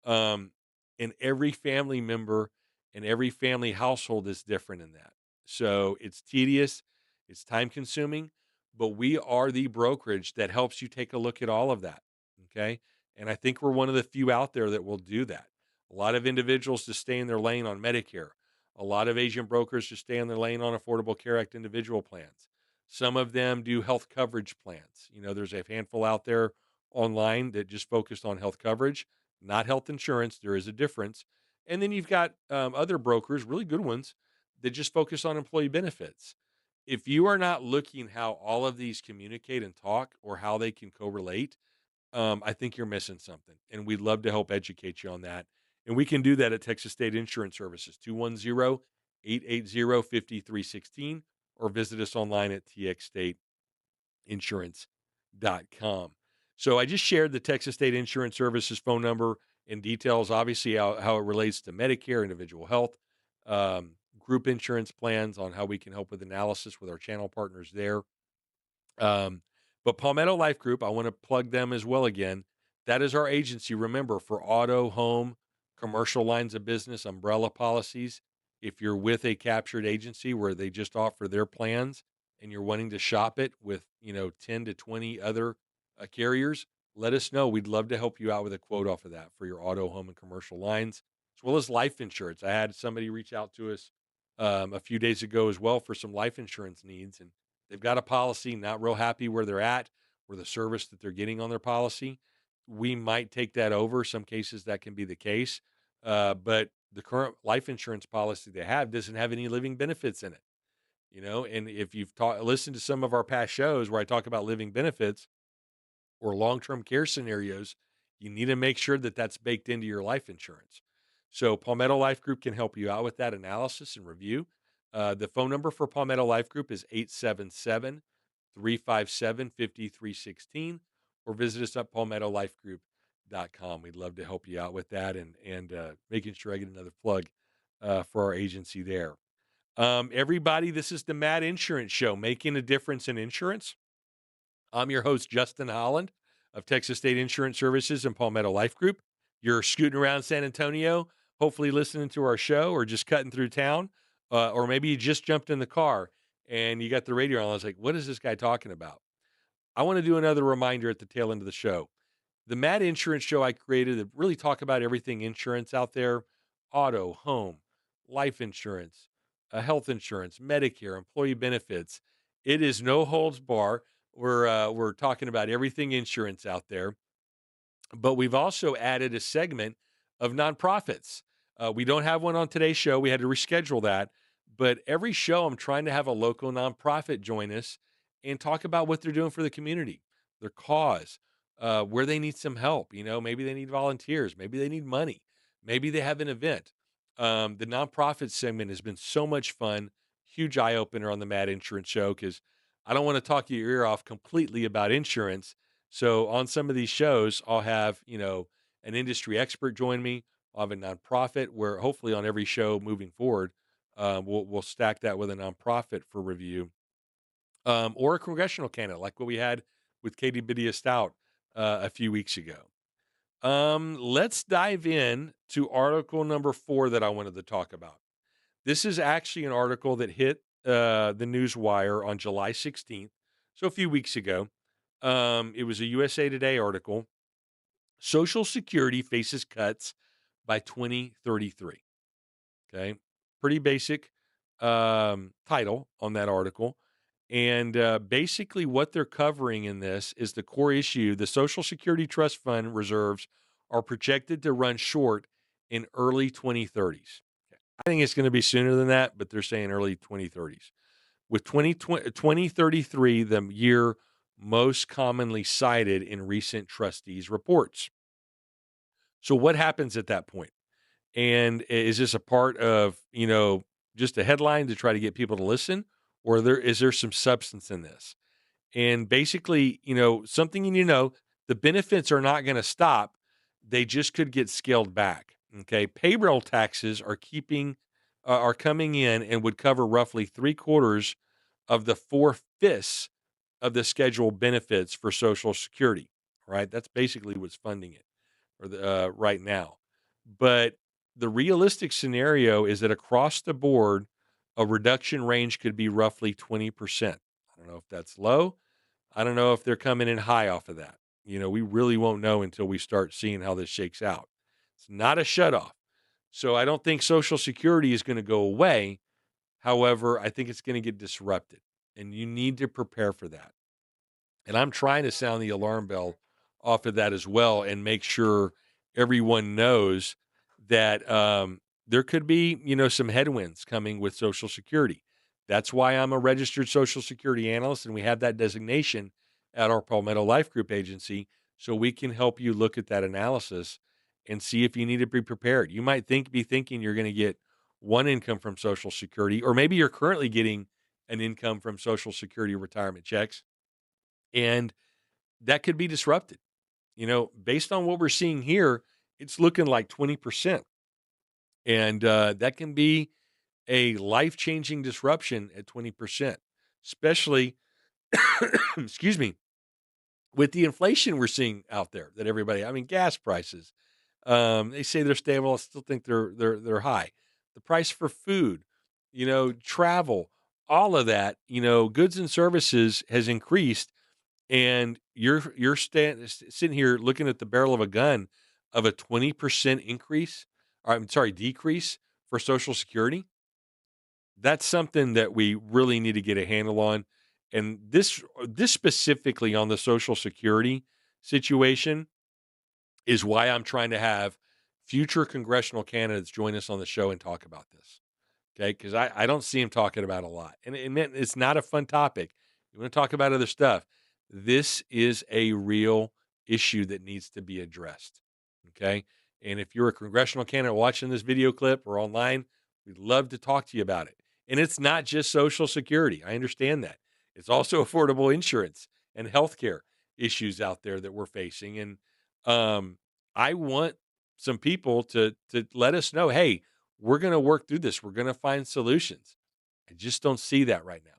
Um, and every family member and every family household is different in that. So it's tedious, it's time consuming, but we are the brokerage that helps you take a look at all of that. Okay. And I think we're one of the few out there that will do that. A lot of individuals just stay in their lane on Medicare. A lot of agent brokers just stay in their lane on Affordable Care Act individual plans. Some of them do health coverage plans. There's a handful out there online that just focused on health coverage, not health insurance. There is a difference. And then you've got other brokers, really good ones, that just focus on employee benefits. If you are not looking how all of these communicate and talk or how they can correlate, I think you're missing something. And we'd love to help educate you on that. And we can do that at Texas State Insurance Services, 210-880-5316, or visit us online at txstateinsurance.com. So I just shared the Texas State Insurance Services phone number and details, obviously, how it relates to Medicare, individual health, group insurance plans, on how we can help with analysis with our channel partners there. Um, but Palmetto Life Group, I want to plug them as well again. That is our agency, remember, for auto, home, commercial lines of business, umbrella policies. If you're with a captured agency where they just offer their plans and you're wanting to shop it with, 10 to 20 other carriers, let us know. We'd love to help you out with a quote off of that for your auto, home, and commercial lines, as well as life insurance. I had somebody reach out to us a few days ago as well for some life insurance needs. And they've got a policy, not real happy where they're at, or the service that they're getting on their policy. We might take that over. Some cases that can be the case. But the current life insurance policy they have doesn't have any living benefits in it. And if you've listened to some of our past shows where I talk about living benefits or long-term care scenarios, you need to make sure that that's baked into your life insurance. So Palmetto Life Group can help you out with that analysis and review. The phone number for Palmetto Life Group is 877-357-5316, or visit us at palmettolifegroup.com. We'd love to help you out with that and making sure I get another plug for our agency there. Everybody, this is the Mad Insurance Show, making a difference in insurance. I'm your host, Justin Holland of Texas State Insurance Services and Palmetto Life Group. You're scooting around San Antonio, hopefully listening to our show or just cutting through town, or maybe you just jumped in the car and you got the radio on. I was like, what is this guy talking about? I want to do another reminder at the tail end of the show. The Mad Insurance Show I created to really talk about everything insurance out there: auto, home, life insurance, health insurance, Medicare, employee benefits. It is no holds bar. We're talking about everything insurance out there, but we've also added a segment of nonprofits. We don't have one on today's show. We had to reschedule that. But every show, I'm trying to have a local nonprofit join us and talk about what they're doing for the community, their cause, where they need some help. Maybe they need volunteers, maybe they need money, maybe they have an event. The nonprofit segment has been so much fun, huge eye opener on the Mad Insurance Show because I don't want to talk your ear off completely about insurance. So on some of these shows, I'll have, an industry expert join me. I'll have a nonprofit where hopefully on every show moving forward, we'll stack that with a nonprofit for review, or a congressional candidate like what we had with Katie Biddia Stout a few weeks ago. Let's dive in to article number 4 that I wanted to talk about. This is actually an article that hit the news wire on July 16th, so a few weeks ago. It was a USA Today article. Social Security faces cuts by 2033. Okay. Pretty basic title on that article. And basically, what they're covering in this is the core issue. The Social Security Trust Fund reserves are projected to run short in early 2030s. I think it's going to be sooner than that, but they're saying early 2030s. With 2033, the year most commonly cited in recent trustees' reports. So, what happens at that point? And is this a part of, just a headline to try to get people to listen, or is there some substance in this? And basically, something the benefits are not going to stop. They just could get scaled back. Okay, payroll taxes are coming in and would cover roughly 3/4 of the 4/5 of the scheduled benefits for Social Security. Right, that's basically what's funding it or right now. But the realistic scenario is that across the board, a reduction range could be roughly 20%. I don't know if that's low. I don't know if they're coming in high off of that. We really won't know until we start seeing how this shakes out. It's not a shutoff. So I don't think Social Security is going to go away. However, I think it's going to get disrupted, and you need to prepare for that. And I'm trying to sound the alarm bell off of that as well and make sure everyone knows that there could be, some headwinds coming with Social Security. That's why I'm a registered Social Security analyst, and we have that designation at our Palmetto Life Group agency, so we can help you look at that analysis and see if you need to be prepared. You might be thinking you're going to get one income from Social Security, or maybe you're currently getting an income from Social Security retirement checks, and that could be disrupted. Based on what we're seeing here, it's looking like 20%. And that can be a life changing disruption at 20%, especially, excuse me, with the inflation we're seeing out there that gas prices, they say they're stable. I still think they're high. The price for food, travel, all of that, goods and services has increased, and sitting here looking at the barrel of a gun of a 20% increase, or I'm sorry, decrease for Social Security. That's something that we really need to get a handle on. And this specifically on the Social Security situation is why I'm trying to have future congressional candidates join us on the show and talk about this. Okay, because I don't see him talking about a lot, and it's not a fun topic. You want to talk about other stuff. This is a real issue that needs to be addressed. Okay, and if you're a congressional candidate watching this video clip or online, we'd love to talk to you about it. And it's not just Social Security. I understand that. It's also affordable insurance and healthcare issues out there that we're facing. And I want some people to let us know, hey, we're going to work through this. We're going to find solutions. I just don't see that right now.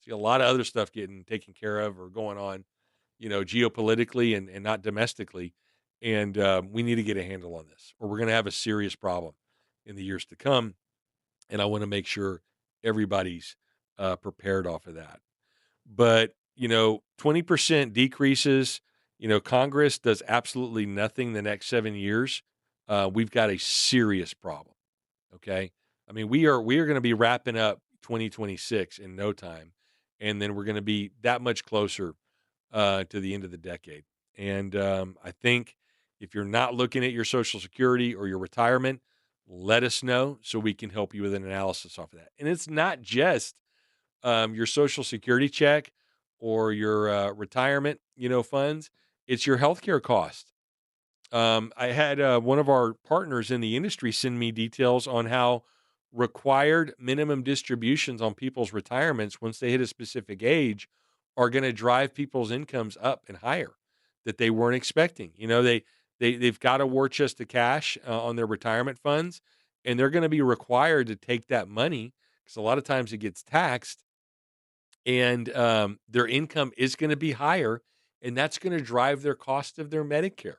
See a lot of other stuff getting taken care of or going on, geopolitically and not domestically. And we need to get a handle on this, or we're going to have a serious problem in the years to come. And I want to make sure everybody's prepared off of that. But 20% decreases. Congress does absolutely nothing the next 7 years. We've got a serious problem. Okay. I mean, we are going to be wrapping up 2026 in no time. And then we're going to be that much closer to the end of the decade. And I think if you're not looking at your Social Security or your retirement, let us know so we can help you with an analysis off of that. And it's not just your Social Security check or your retirement, funds. It's your healthcare cost. I had one of our partners in the industry send me details on how required minimum distributions on people's retirements once they hit a specific age are going to drive people's incomes up and higher that they weren't expecting. They've got a war chest of cash on their retirement funds, and they're going to be required to take that money because a lot of times it gets taxed, and their income is going to be higher, and that's going to drive their cost of their Medicare.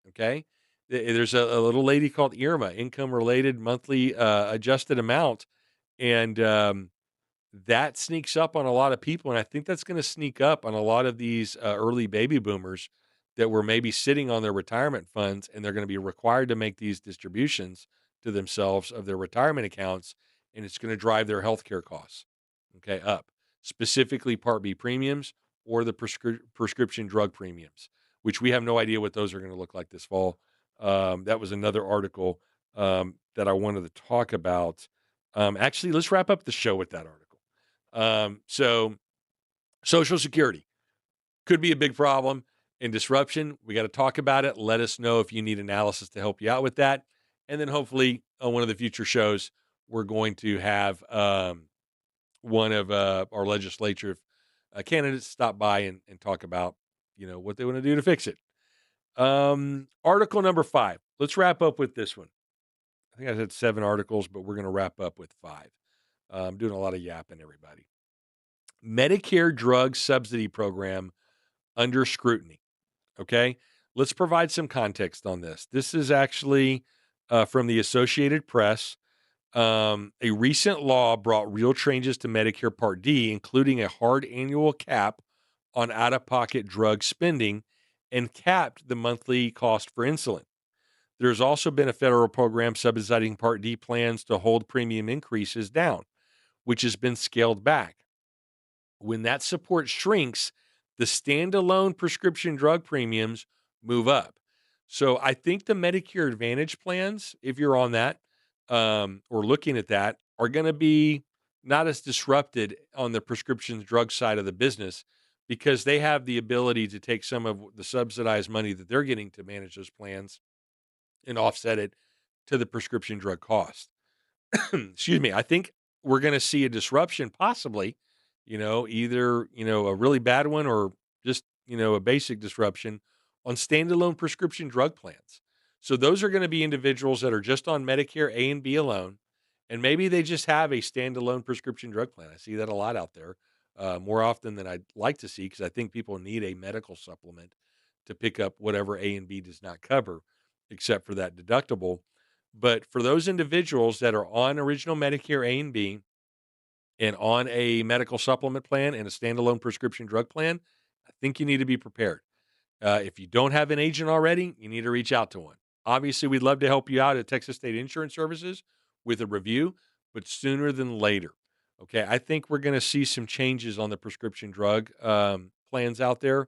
Okay. There's a little lady called IRMA, income related monthly adjusted amount. And that sneaks up on a lot of people, and I think that's gonna sneak up on a lot of these, early baby boomers that were maybe sitting on their retirement funds, and they're gonna be required to make these distributions to themselves of their retirement accounts, and it's gonna drive their healthcare costs, okay, up. Specifically Part B premiums or the prescription drug premiums, which we have no idea what those are gonna look like this fall. That was another article, that I wanted to talk about. Actually, let's wrap up the show with that article. So Social Security could be a big problem and disruption. We got to talk about it. Let us know if you need analysis to help you out with that. And then hopefully on one of the future shows, we're going to have one of our legislature candidates stop by and talk about, what they want to do to fix it. Article number 5. Let's wrap up with this one. I think I said 7 articles, but we're going to wrap up with 5. I'm doing a lot of yapping, everybody. Medicare drug subsidy program under scrutiny. Okay. Let's provide some context on this. This is actually from the Associated Press. A recent law brought real changes to Medicare Part D, including a hard annual cap on out of pocket drug spending and capped the monthly cost for insulin. There's also been a federal program subsidizing Part D plans to hold premium increases down, which has been scaled back. When that support shrinks, the standalone prescription drug premiums move up. So I think the Medicare Advantage plans, if you're on that or looking at that, are going to be not as disrupted on the prescription drug side of the business because they have the ability to take some of the subsidized money that they're getting to manage those plans and offset it to the prescription drug cost. Excuse me. I think we're going to see a disruption, possibly, either, a really bad one or just, a basic disruption on standalone prescription drug plans. So those are going to be individuals that are just on Medicare A and B alone, and maybe they just have a standalone prescription drug plan. I see that a lot out there, more often than I'd like to see because I think people need a medical supplement to pick up whatever A and B does not cover, except for that deductible. But for those individuals that are on original Medicare A and B and on a medical supplement plan and a standalone prescription drug plan, I think you need to be prepared. If you don't have an agent already, you need to reach out to one. Obviously, we'd love to help you out at Texas State Insurance Services with a review, but sooner than later. Okay, I think we're going to see some changes on the prescription drug plans out there.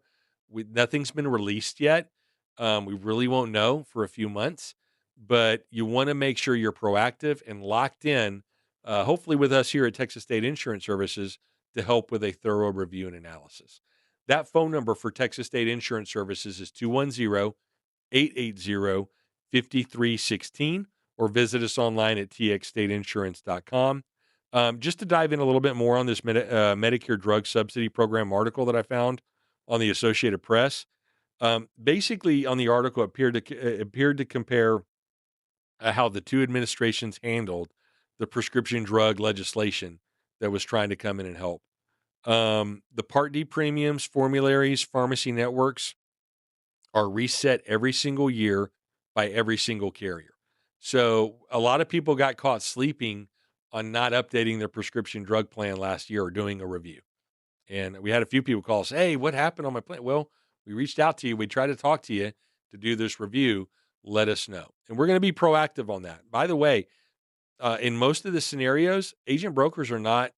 Nothing's been released yet. We really won't know for a few months, but you want to make sure you're proactive and locked in, hopefully with us here at Texas State Insurance Services to help with a thorough review and analysis. That phone number for Texas State Insurance Services is 210-880-5316, or visit us online at txstateinsurance.com. Just to dive in a little bit more on this Medicare drug subsidy program article that I found on the Associated Press. Basically, on the article, appeared to compare how the two administrations handled the prescription drug legislation that was trying to come in and help. The Part D premiums, formularies, pharmacy networks are reset every single year by every single carrier. So a lot of people got caught sleeping on not updating their prescription drug plan last year or doing a review. And we had a few people call us, "Hey, what happened on my plan?" Well, we reached out to you. We tried to talk to you to do this review. Let us know. And we're going to be proactive on that. By the way, in most of the scenarios, agent brokers are not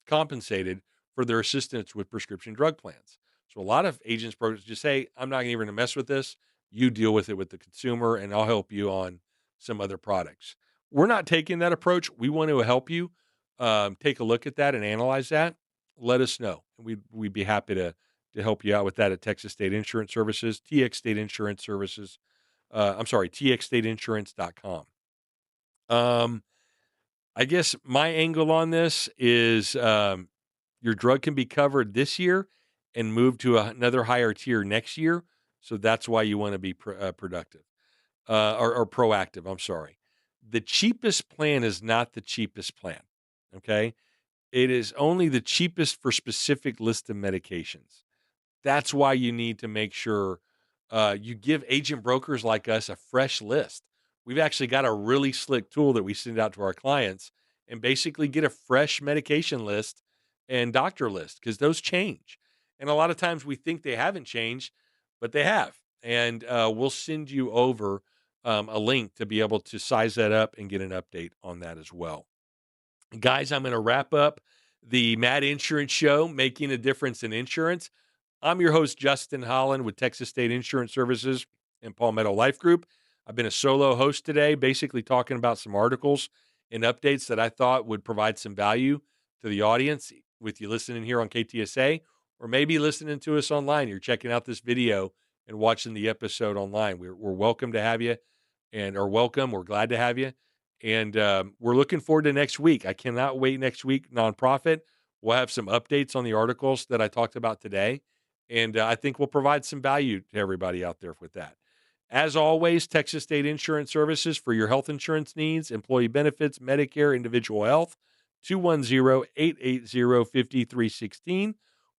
compensated for their assistance with prescription drug plans. So a lot of agents brokers just say, "I'm not even going to mess with this. You deal with it with the consumer, and I'll help you on some other products." We're not taking that approach. We want to help you take a look at that and analyze that. Let us know. We'd be happy to help you out with that at Texas State Insurance Services, TX State Insurance Services. I'm sorry, txstateinsurance.com. I guess my angle on this is your drug can be covered this year and move to another higher tier next year. So that's why you want to be productive or proactive. I'm sorry. The cheapest plan is not the cheapest plan. Okay. It is only the cheapest for specific list of medications. That's why you need to make sure you give agent brokers like us a fresh list. We've actually got a really slick tool that we send out to our clients, and basically get a fresh medication list and doctor list because those change. And a lot of times we think they haven't changed, but they have. And we'll send you over a link to be able to size that up and get an update on that as well. Guys, I'm going to wrap up the Mad Insurance Show, Making a Difference in Insurance. I'm your host, Justin Holland with Texas State Insurance Services and Palmetto Life Group. I've been a solo host today, basically talking about some articles and updates that I thought would provide some value to the audience with you listening here on KTSA, or maybe listening to us online. You're checking out this video and watching the episode online. We're welcome to have you and are welcome. We're glad to have you. And we're looking forward to next week. I cannot wait next week, nonprofit. We'll have some updates on the articles that I talked about today. And I think we'll provide some value to everybody out there with that. As always, Texas State Insurance Services for your health insurance needs, employee benefits, Medicare, individual health, 210-880-5316.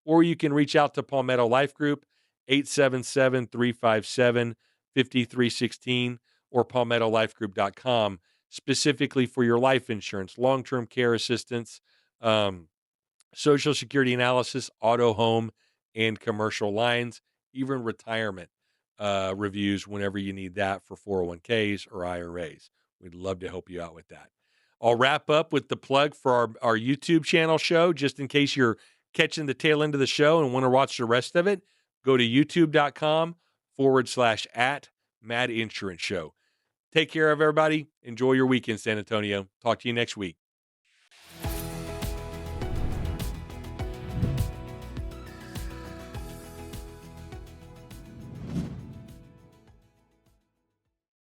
Or you can reach out to Palmetto Life Group, 877-357-5316, or palmettolifegroup.com, specifically for your life insurance, long-term care assistance, Social Security analysis, auto, home, and commercial lines, even retirement reviews whenever you need that for 401ks or IRAs. We'd love to help you out with that. I'll wrap up with the plug for our YouTube channel show, just in case you're catching the tail end of the show and want to watch the rest of it. Go to youtube.com/at Mad Insurance Show. Take care of everybody. Enjoy your weekend, San Antonio. Talk to you next week.